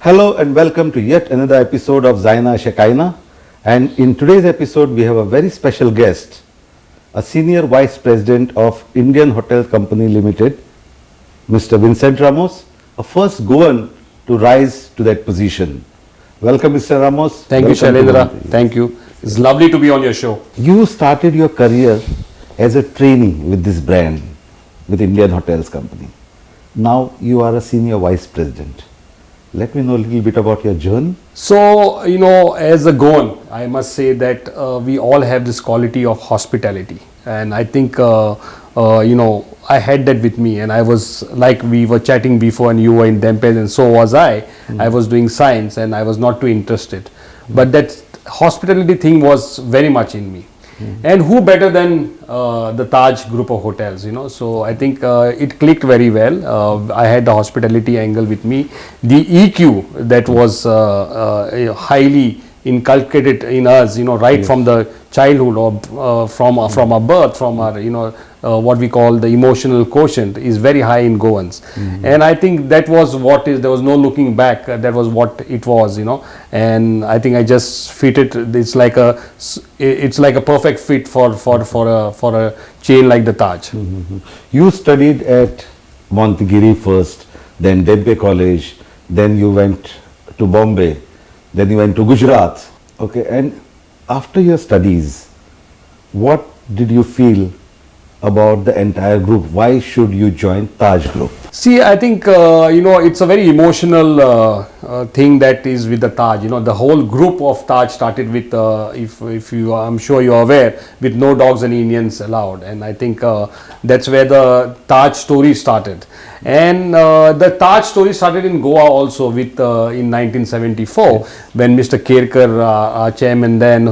Hello and welcome to yet another episode of Zaina Shekaina. And in today's episode, we have a very special guest, a Senior Vice President of Indian Hotel Company Limited, Mr. Vincent Ramos, a first Goan to rise to that position. Welcome, Mr. Ramos. Thank you, Shailendra. Thank you. It's lovely to be on your show. You started your career as a trainee with this brand, with Indian Hotels Company. Now you are a Senior Vice President. Let me know a little bit about your journey. So, as a Goan, I must say that we all have this quality of hospitality. And I think, I had that with me. And I was, like we were chatting before, and you were in Dempes and so was I. I was doing science and I was not too interested. But that hospitality thing was very much in me. And who better than the Taj group of hotels, So I think it clicked very well. I had the hospitality angle with me. The EQ that was highly inculcated in us, right from the childhood or from our birth, from our, what we call the emotional quotient is very high in Goans. And I think that was there was no looking back. That was what it was, and I think I just fit it. It's like a perfect fit for a chain like the Taj. You studied at Montegiri first, then Dempe College, then you went to Bombay, then you went to Gujarat. Okay, and after your studies, what did you feel about the entire group? Why should you join Taj Group? See, I think, it's a very emotional thing that is with the Taj. The whole group of Taj started with, I'm sure you're aware, with no dogs and Indians allowed. And I think that's where the Taj story started. And the Taj story started in Goa also with, in 1974, when Mr. Kerkar, our chairman then,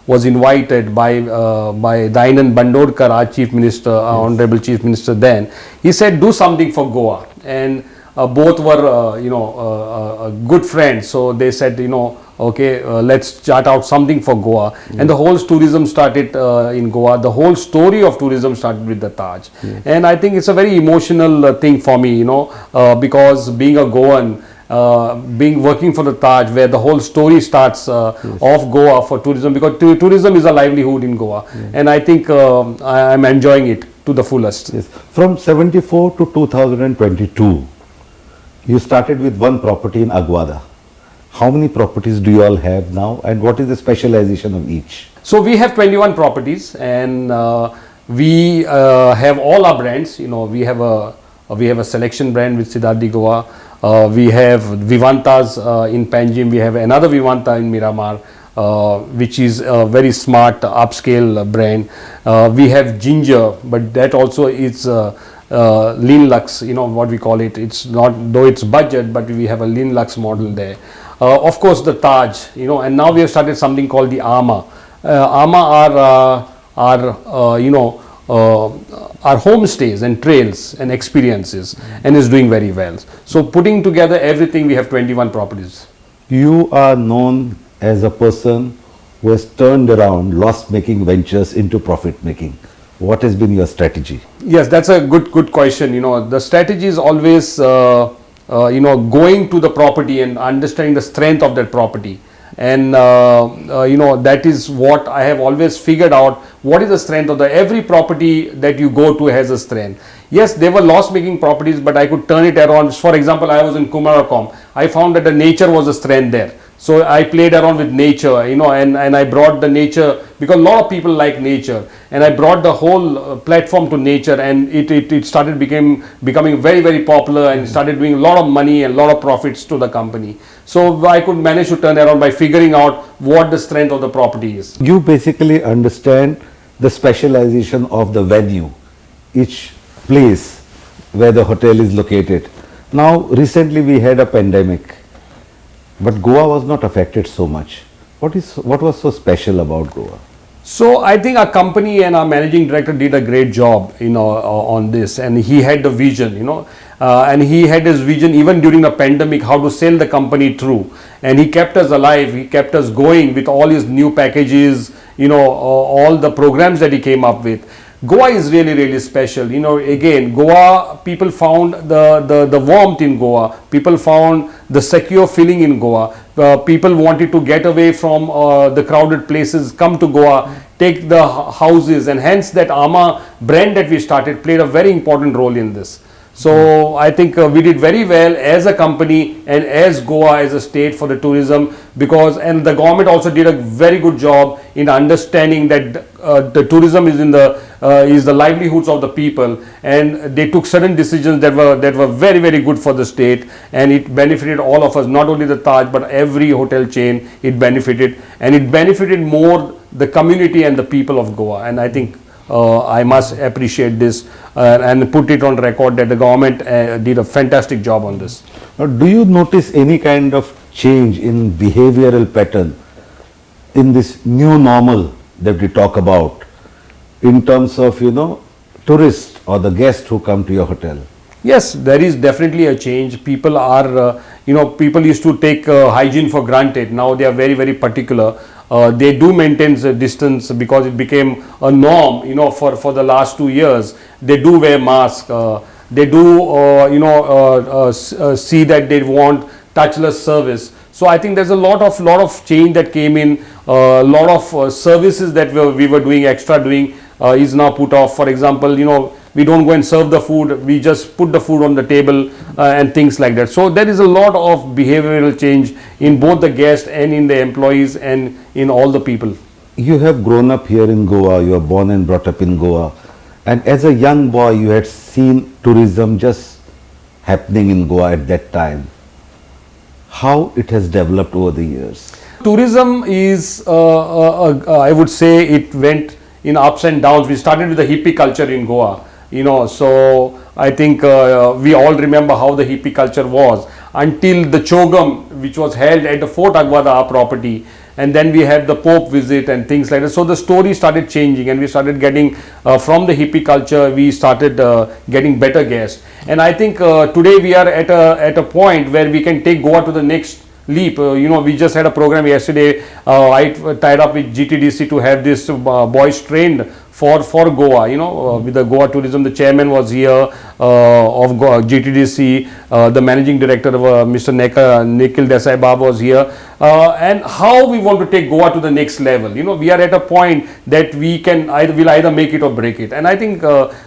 was invited by Dayanand Bandodkar, our chief minister, our honorable chief minister then. He said, do something for Goa. And both were, good friends. So they said, okay, let's chart out something for Goa. And the whole tourism started in Goa. The whole story of tourism started with the Taj. And I think it's a very emotional thing for me, because being a Goan, working for the Taj, where the whole story starts of Goa for tourism, because tourism is a livelihood in Goa. And I think I'm enjoying it to the fullest. Yes. From 74 to 2022, you started with one property in Aguada. How many properties do you all have now, and what is the specialization of each? So we have 21 properties, and we have all our brands. We have a selection brand with Siddharthi Goa. We have Vivantas in Panjim. We have another Vivanta in Miramar, which is a very smart upscale brand. We have Ginger, but that also is lean lux, what we call it. It's not, though it's budget, but we have a lean lux model there. Of course, the Taj, and now we have started something called the Ama. Ama are homestays and trails and experiences, and is doing very well. So putting together everything, we have 21 properties. You are known as a person who has turned around loss-making ventures into profit-making. What has been your strategy? Yes, that's a good question. The strategy is always, going to the property and understanding the strength of that property. And, that is what I have always figured out. What is the strength of every property that you go to has a strength. Yes, they were loss-making properties, but I could turn it around. For example, I was in Kumarakom. I found that the nature was a strength there. So I played around with nature, and I brought the nature, because a lot of people like nature, and I brought the whole platform to nature, and it started becoming very, very popular, and started doing a lot of money and a lot of profits to the company. So I could manage to turn around by figuring out what the strength of the property is. You basically understand the specialization of the venue, each place where the hotel is located. Now, recently we had a pandemic, but Goa was not affected so much. What was so special about Goa? So I think our company and our managing director did a great job, on this, and he had the vision, and he had his vision even during the pandemic, how to sell the company through, and he kept us alive, he kept us going with all his new packages, all the programs that he came up with. Goa is really special. You know, again, Goa, people found the warmth in Goa. People found the secure feeling in Goa. People wanted to get away from the crowded places, come to Goa, take the houses, and hence that Ama brand that we started played a very important role in this. So I think we did very well as a company and as Goa as a state for the tourism, because and the government also did a very good job in understanding that the tourism is in the livelihoods of the people, and they took certain decisions that were very good for the state, and it benefited all of us, not only the Taj but every hotel chain. It benefited, and it benefited more the community and the people of Goa. And I think I must appreciate this and put it on record that the government did a fantastic job on this. Now, do you notice any kind of change in behavioral pattern in this new normal that we talk about in terms of, you know, tourists or the guests who come to your hotel? Yes, there is definitely a change. People are, people used to take hygiene for granted. Now they are very particular. They do maintain the distance because it became a norm, for the last 2 years. They do wear masks. They do, see that they want touchless service. So I think there's a lot of change that came in. A lot of services that we were doing, extra doing, is now put off. For example, we don't go and serve the food, we just put the food on the table and things like that. So there is a lot of behavioral change in both the guests and in the employees and in all the people. You have grown up here in Goa, you are born and brought up in Goa, and as a young boy you had seen tourism just happening in Goa at that time. How it has developed over the years? Tourism is, I would say it went in ups and downs. We started with the hippie culture in Goa. So I think we all remember how the hippie culture was until the Chogam, which was held at the Fort Aguada, our property, and then we had the Pope visit and things like that. So the story started changing, and we started getting from the hippie culture, we started getting better guests. And I think today we are at a point where we can take Goa to the next leap. We just had a program yesterday. I tied up with GTDC to have this boys trained for Goa, with the Goa tourism. The chairman was here of GTDC, the managing director of Mr. Nikhil Desai Bab was here, and how we want to take Goa to the next level. We are at a point that we'll either make it or break it, and I think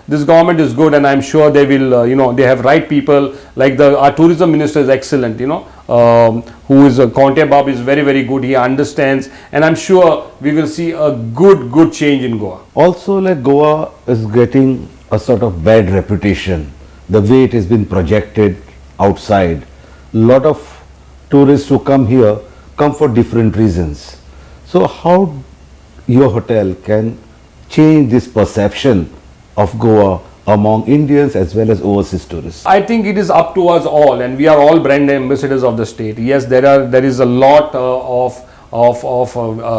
this government is good, and I'm sure they will, they have right people, like our tourism minister is excellent, who is Conte Bab is very good. He understands, and I'm sure we will see a good change in Goa. Also, like, Goa is getting a sort of bad reputation, the way it has been projected outside. A lot of tourists who come here come for different reasons. So how your hotel can change this perception of Goa among Indians as well as overseas tourists? I think it is up to us all, and we are all brand ambassadors of the state. Yes, there is a lot of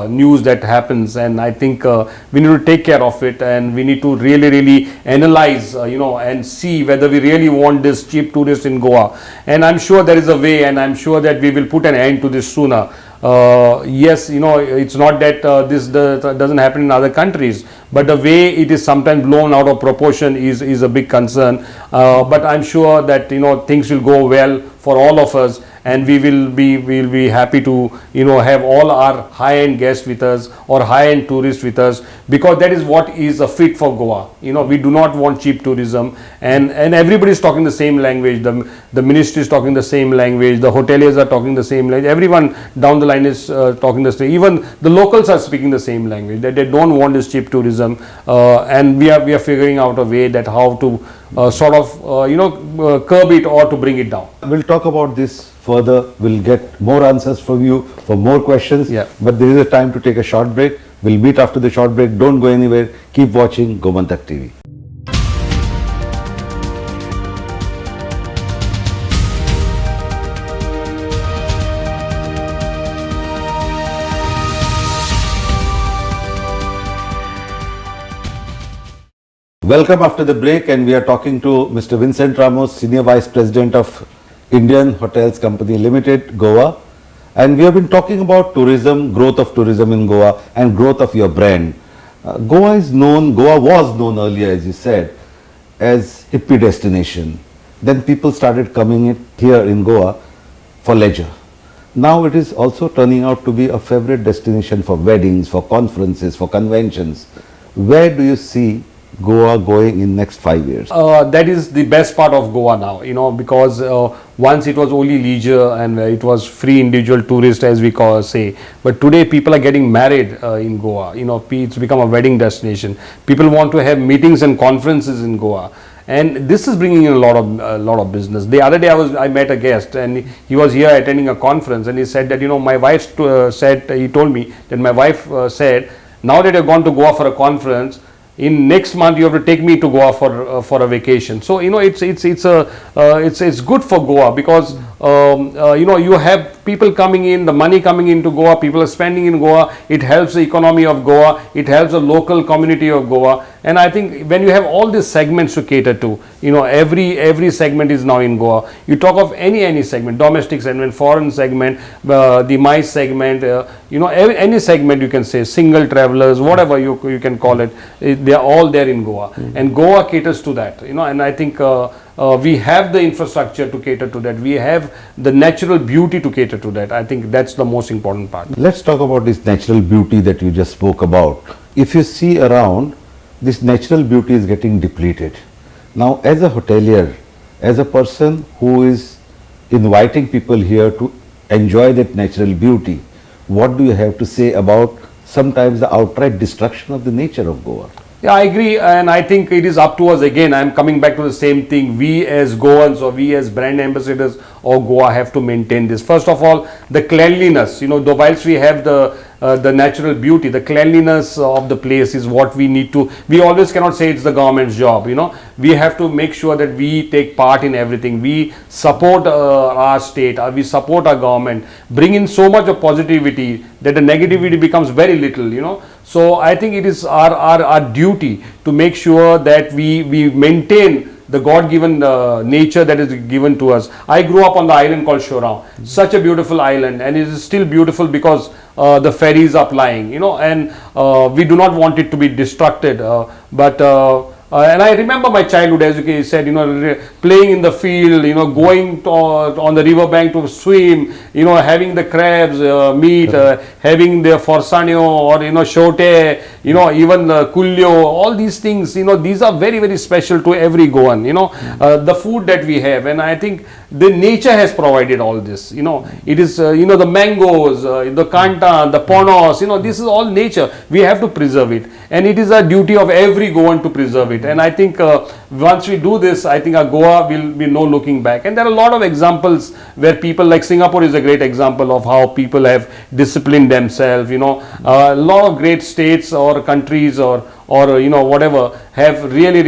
news that happens, and I think we need to take care of it, and we need to really analyze, and see whether we really want this cheap tourist in Goa. And I'm sure there is a way, and I'm sure that we will put an end to this sooner. Yes, it's not that this doesn't happen in other countries, but the way it is sometimes blown out of proportion is a big concern. But I'm sure that things will go well for all of us, and we'll be happy to have all our high-end guests with us or high-end tourists with us, because that is what is a fit for Goa. We do not want cheap tourism, and everybody is talking the same language. The ministry is talking the same language, the hoteliers are talking the same language, everyone down the line is talking the same. Even the locals are speaking the same language, that they don't want this cheap tourism, and we are figuring out a way that how to curb it or to bring it down. We'll talk about this further. We'll get more answers from you for more questions. Yeah. But there is a time to take a short break. We'll meet after the short break. Don't go anywhere. Keep watching Gomantak TV. Welcome after the break, and we are talking to Mr. Vincent Ramos, Senior Vice President of Indian Hotels Company Limited, Goa. And we have been talking about tourism, growth of tourism in Goa and growth of your brand. Goa is known, Goa was known earlier, as you said, as hippie destination. Then people started coming here in Goa for leisure. Now it is also turning out to be a favorite destination for weddings, for conferences, for conventions. Where do you see Goa going in next 5 years? That is the best part of Goa now, because once it was only leisure and it was free individual tourist, as we say. But today people are getting married in Goa. It's become a wedding destination. People want to have meetings and conferences in Goa. And this is bringing in a lot of business. The other day I met a guest and he was here attending a conference, and he said that my wife he told me that my wife said, now that you've gone to Goa for a conference, in next month you have to take me to Goa for a vacation. So it's good for Goa, because you have people coming in, the money coming into Goa, people are spending in Goa. It helps the economy of Goa, it helps the local community of Goa. And I think when you have all these segments to cater to, every segment is now in Goa. You talk of any segment, domestic segment, foreign segment, the MICE segment, any segment you can say, single travelers, whatever you can call it, they are all there in Goa. And Goa caters to that, and I think we have the infrastructure to cater to that. We have the natural beauty to cater to that. I think that's the most important part. Let's talk about this natural beauty that you just spoke about. If you see around, this natural beauty is getting depleted. Now, as a hotelier, as a person who is inviting people here to enjoy that natural beauty, what do you have to say about sometimes the outright destruction of the nature of Goa? Yeah, I agree, and I think it is up to us again. I'm coming back to the same thing. We as Goans, or we as brand ambassadors of Goa, have to maintain this. First of all, the cleanliness. Whilst we have the natural beauty, the cleanliness of the place is what we need to. We always cannot say it's the government's job. We have to make sure that we take part in everything. We support our state, we support our government, bring in so much of positivity that the negativity becomes very little. So I think it is our duty to make sure that we maintain the God-given nature that is given to us. I grew up on the island called Shorao, such a beautiful island, and it is still beautiful because the ferries are plying, and we do not want it to be destructed. And I remember my childhood, as you said, playing in the field, going on the river bank to swim, having the crabs, meat, having the forsanio or shote, even the kulyo, all these things, these are very, very special to every Goan, the food that we have. And I think the nature has provided all this, it is, the mangoes, the kanta, the ponos, this is all nature. We have to preserve it. And it is a duty of every Goan to preserve it. And I think once we do this, I think our Goa will be no looking back. And there are a lot of examples where people, like Singapore is a great example of how people have disciplined themselves. A lot of great states or countries or whatever have really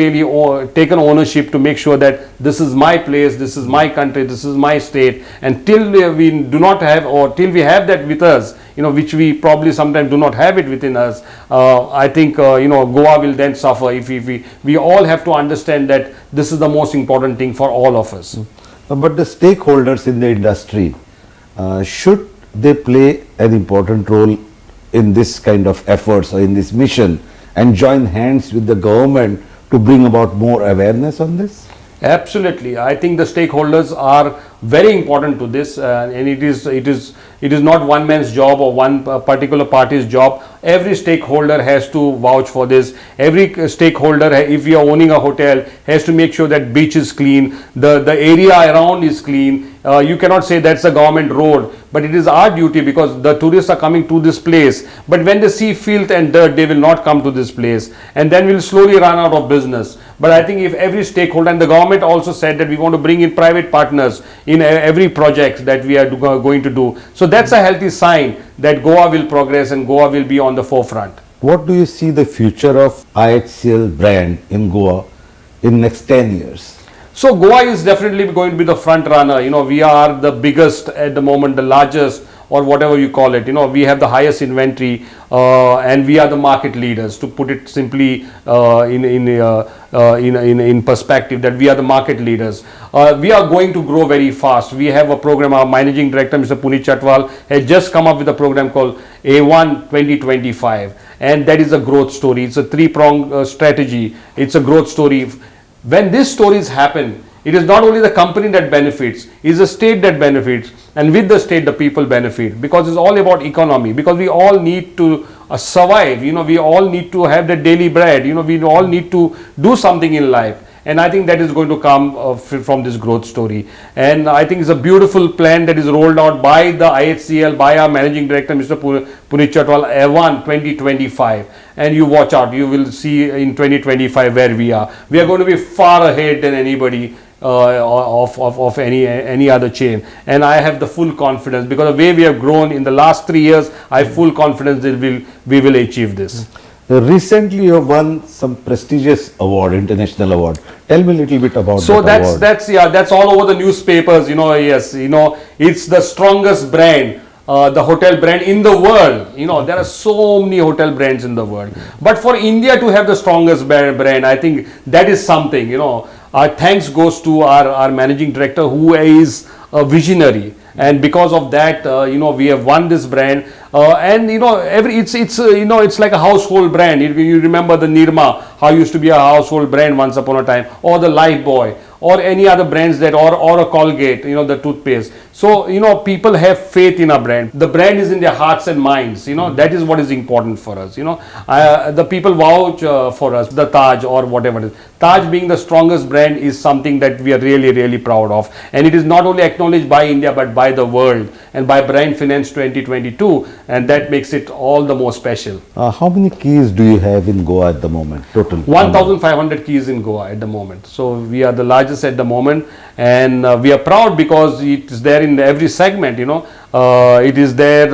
taken ownership to make sure that this is my place, this is my country, this is my state. And till we do not have, or till we have that with us, which we probably sometimes do not have it within us, I think Goa will then suffer. If we all have to understand that this is the most important thing for all of us. But the stakeholders in the industry, should they play an important role in this kind of efforts or in this mission, and join hands with the government to bring about more awareness on this? Absolutely. I think the stakeholders are very important to this, and it is not one man's job or one particular party's job. Every stakeholder has to vouch for this. Every stakeholder, if you are owning a hotel, has to make sure that beach is clean, the area around is clean. You cannot say that's a government road, but it is our duty, because the tourists are coming to this place. But when they see filth and dirt, they will not come to this place, and then we'll slowly run out of business. But I think if every stakeholder, and the government also said that we want to bring in private partners in every project that we are going to do. So that's a healthy sign that Goa will progress and Goa will be on the forefront. What do you see the future of IHCL brand in Goa in next 10 years? So Goa is definitely going to be the front runner. We are the biggest at the moment, the largest or whatever you call it. We have the highest inventory, and we are the market leaders, to put it simply, in perspective, that we are the market leaders. We are going to grow very fast. We have a program. Our managing director, Mr. Puneet Chatwal, has just come up with a program called A1 2025, and that is a growth story. It's a three-pronged strategy. It's a growth story. When these stories happen, it is not only the company that benefits, it is the state that benefits, and with the state the people benefit, because it's all about economy, because we all need to survive. We all need to have the daily bread. We all need to do something in life, and I think that is going to come from this growth story. And I think it's a beautiful plan that is rolled out by the IHCL, by our managing director, Mr. Puneet Chatwal, A1 2025. And you watch out, you will see in 2025 where we are. We are going to be far ahead than anybody of any other chain, and I have the full confidence, because the way we have grown in the last 3 years, I have full confidence that we will achieve this. Recently, you have won some prestigious award, international award. Tell me a little bit about that award. That's all over the newspapers. Yes, it's the strongest brand. The hotel brand in the world. There are so many hotel brands in the world, but for India to have the strongest brand, I think that is something. Our thanks goes to our managing director, who is a visionary, and because of that, we have won this brand. And it's like a household brand. You remember the Nirma, how it used to be a household brand once upon a time, or the Lifebuoy, or any other brands that, or a Colgate, the toothpaste. So people have faith in our brand. The brand is in their hearts and minds. That is what is important for us. The people vouch for us, the Taj or whatever it is. Taj being the strongest brand is something that we are really, really proud of, and it is not only acknowledged by India but by the world, and by Brand Finance 2022, and that makes it all the more special. How many keys do you have in Goa at the moment, total? 1,500 keys in Goa at the moment. So we are the largest at the moment, and we are proud because it is there in every segment. It is there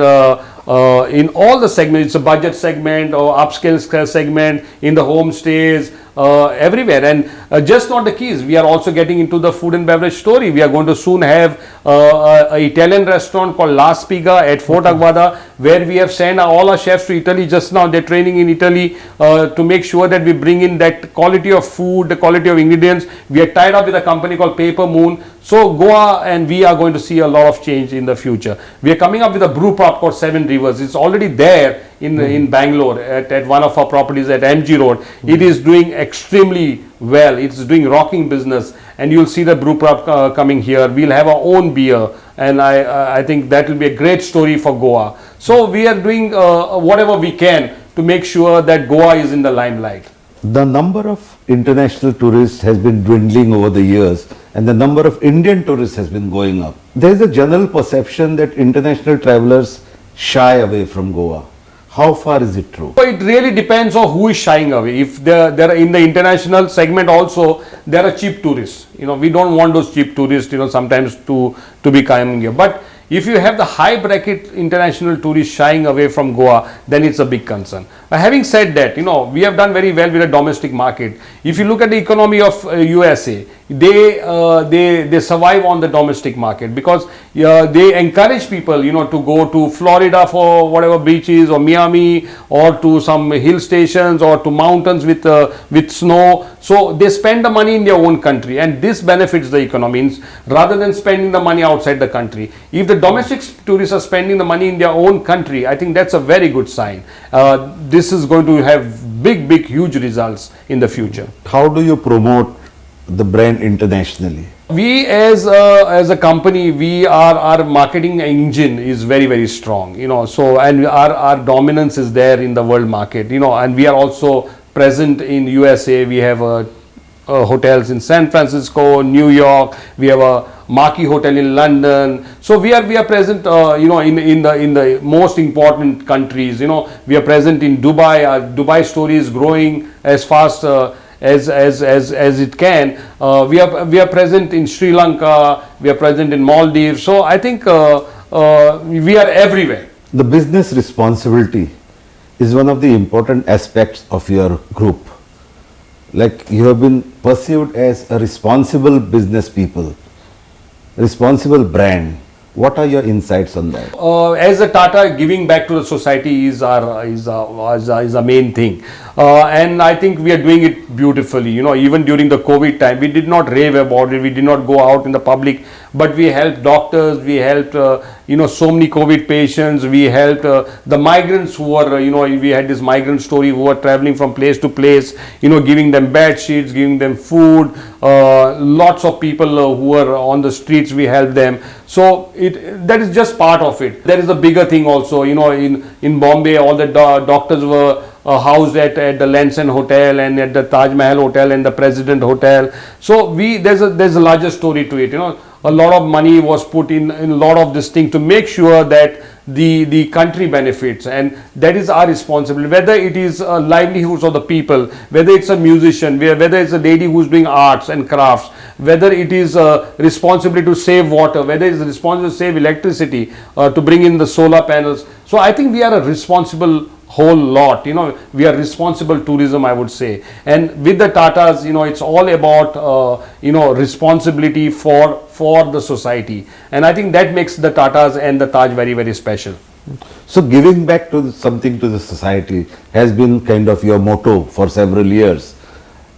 in all the segments. It's a budget segment or upscale segment, in the homestays, everywhere. And just not the keys, we are also getting into the food and beverage story. We are going to soon have an Italian restaurant called La Spiga at Fort Aguada, where we have sent all our chefs to Italy just now. They're training in Italy to make sure that we bring in that quality of food, the quality of ingredients. We are tied up with a company called Paper Moon. So Goa and we are going to see a lot of change in the future. We are coming up with a brew pub called Seven Rivers. It's already there in Bangalore at one of our properties at MG Road. It is doing extremely well. It's doing rocking business, and you'll see the brew pub coming here. We'll have our own beer, and I think that will be a great story for Goa. So we are doing whatever we can to make sure that Goa is in the limelight. The number of international tourists has been dwindling over the years, and the number of Indian tourists has been going up. There is a general perception that international travelers shy away from Goa. How far is it true? So it really depends on who is shying away. If there are in the international segment also, there are cheap tourists. We don't want those cheap tourists, sometimes to be coming here. But if you have the high bracket international tourists shying away from Goa, then it's a big concern. Having said that, we have done very well with the domestic market. If you look at the economy of USA, they survive on the domestic market, because they encourage people, to go to Florida for whatever beaches, or Miami, or to some hill stations, or to mountains with snow. So they spend the money in their own country, and this benefits the economy rather than spending the money outside the country. If the domestic tourists are spending the money in their own country, I think that's a very good sign. This is going to have big, huge results in the future. How do you promote the brand internationally? We as a company, our marketing engine is very, very strong, so, and our dominance is there in the world market, and we are also present in USA. We have hotels in San Francisco, New York. We have a marquee hotel in London. So we are present, in the most important countries. We are present in Dubai. Our Dubai story is growing as fast as it can. We are present in Sri Lanka. We are present in Maldives. So I think we are everywhere. The business responsibility is one of the important aspects of your group. Like, you have been perceived as a responsible business people, responsible brand. What are your insights on that? As a Tata, giving back to the society is our main thing, and I think we are doing it beautifully. You know, even during the COVID time, we did not rave about it. We did not go out in the public, but we helped doctors. We helped so many COVID patients. We helped the migrants who were we had this migrant story who were traveling from place to place. Giving them bed sheets, giving them food. Lots of people who were on the streets, we helped them. So that is just part of it. There is a bigger thing also. In Bombay, all the doctors were housed at the Lanson Hotel and at the Taj Mahal Hotel and the President Hotel. So there's a larger story to it. A lot of money was put in a lot of this thing to make sure that the country benefits, and that is our responsibility. Whether it is livelihoods of the people, whether it's a musician, whether it's a lady who's doing arts and crafts, whether it is responsibility to save water, whether it's responsible to save electricity, to bring in the solar panels. So I think we are a responsible whole lot. We are responsible tourism, I would say. And with the Tatas, it's all about responsibility for the society, and I think that makes the Tatas and the Taj very, very special. So giving back to something to the society has been kind of your motto for several years.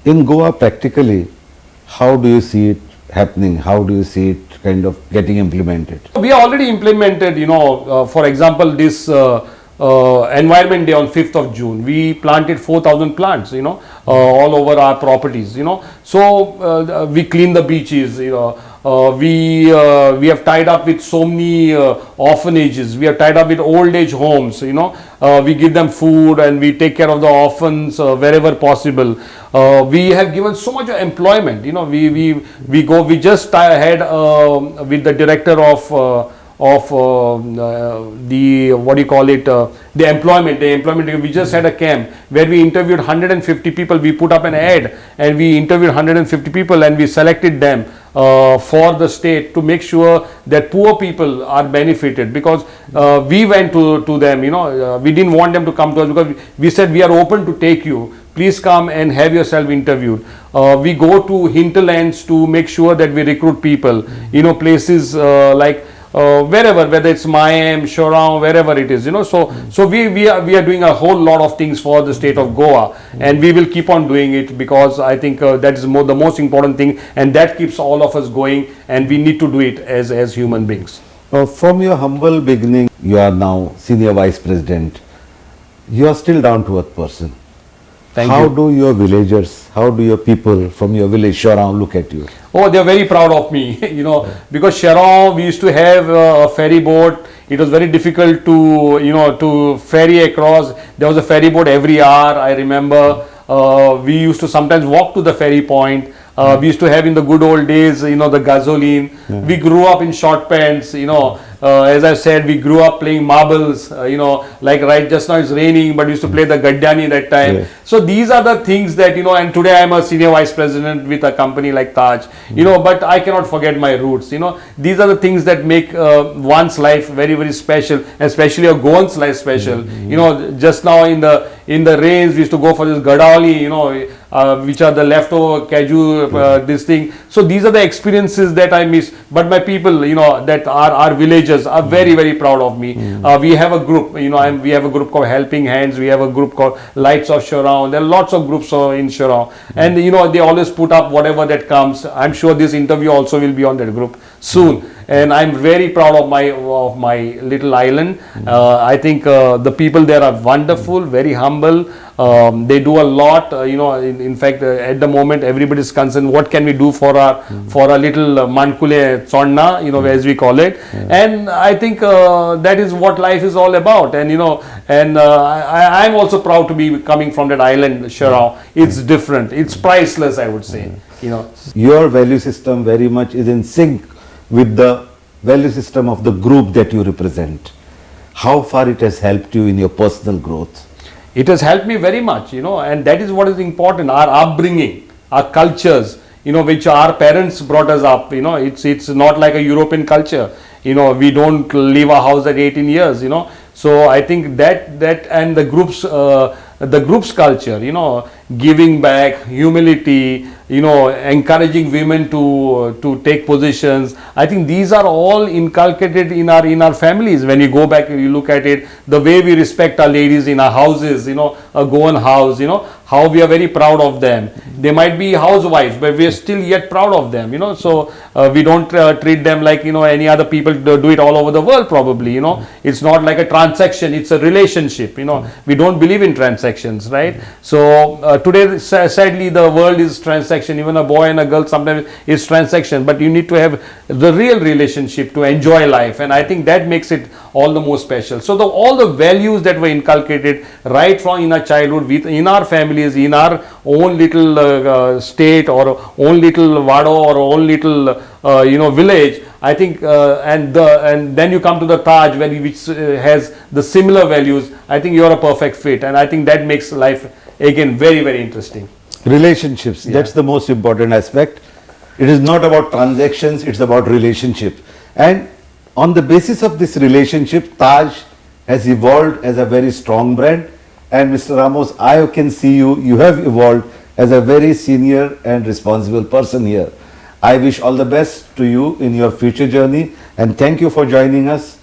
In Goa, practically, how do you see it happening? How do you see it kind of getting implemented? We already implemented, for example, this Environment Day on 5th of June. We planted 4,000 plants, all over our properties, So we clean the beaches, we have tied up with so many orphanages. We have tied up with old age homes. We give them food and we take care of the orphans wherever possible. We have given so much employment. We just had with the director of the employment. We just had a camp where we interviewed 150 people. We put up an ad and we interviewed 150 people and we selected them for the state to make sure that poor people are benefited, because we went to them. We didn't want them to come to us, because we said we are open to take you. Please come and have yourself interviewed. We go to hinterlands to make sure that we recruit people. Places like wherever, whether it's Mayam, Shorang, wherever it is, so we are doing a whole lot of things for the state of Goa, and we will keep on doing it, because I think that is the most important thing, and that keeps all of us going, and we need to do it as human beings. From your humble beginning, you are now Senior Vice President. You are still down to earth person. How do your villagers, how do your people from your village, Shorang, look at you? Oh, they are very proud of me, because Shorang, we used to have a ferry boat. It was very difficult to ferry across. There was a ferry boat every hour, I remember. We used to sometimes walk to the ferry point. We used to have in the good old days, the gasoline. We grew up in short pants, as I said, we grew up playing marbles, like right just now it's raining, but we used to play the Gadyani that time. Yeah. So these are the things that, and today I'm a Senior Vice President with a company like Taj, but I cannot forget my roots, These are the things that make one's life very, very special, especially a Goan's life special. Just now in the rains, we used to go for this Gadali, which are the leftover kaju, this thing. So these are the experiences that I miss. But my people, that are our villagers are very, very proud of me. We have a group, we have a group called Helping Hands. We have a group called Lights of Shorang. There are lots of groups in Shorang. And, they always put up whatever that comes. I'm sure this interview also will be on that group soon. And I'm very proud of my little island. I think the people there are wonderful, very humble. They do a lot. In fact, at the moment, everybody is concerned. What can we do for our little Mankule Tsonna, as we call it? And I think that is what life is all about. And I'm also proud to be coming from that island, Shorang. It's different. It's priceless, I would say. Your value system very much is in sync with the value system of the group that you represent. How far it has helped you in your personal growth? It has helped me very much, and that is what is important. Our upbringing, our cultures, which our parents brought us up, it's not like a European culture. We don't leave our house at 18 years, So I think that and the groups culture, giving back, humility, encouraging women to take positions. I think these are all inculcated in our families. When you go back, you look at it, the way we respect our ladies in our houses, a Goan house, how we are very proud of them. They might be housewives, but we are still yet proud of them, so we don't treat them like any other people do it all over the world probably. It's not like a transaction, it's a relationship. We don't believe in transactions, right? So today sadly the world is transaction. Even a boy and a girl sometimes is transaction, but you need to have the real relationship to enjoy life, and I think that makes it all the more special. So all the values that were inculcated right from in our childhood, in our families, in our own little state or own little vado or own little village, I think, and then you come to the Taj, which has the similar values. I think you're a perfect fit, and I think that makes life again very, very interesting. Relationships, that's the most important aspect. It is not about transactions, it's about relationship. And on the basis of this relationship, Taj has evolved as a very strong brand. And Mr. Ramos, I can see you have evolved as a very senior and responsible person here. I wish all the best to you in your future journey, and thank you for joining us.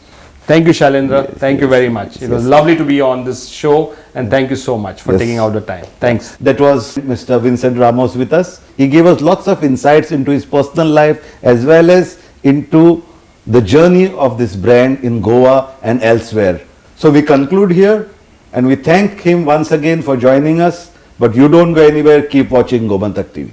Thank you, Shailendra. Thank you very much. It was lovely to be on this show, and thank you so much for taking out the time. Thanks. That was Mr. Vincent Ramos with us. He gave us lots of insights into his personal life as well as into the journey of this brand in Goa and elsewhere. So we conclude here, and we thank him once again for joining us. But you don't go anywhere. Keep watching Gomantak TV.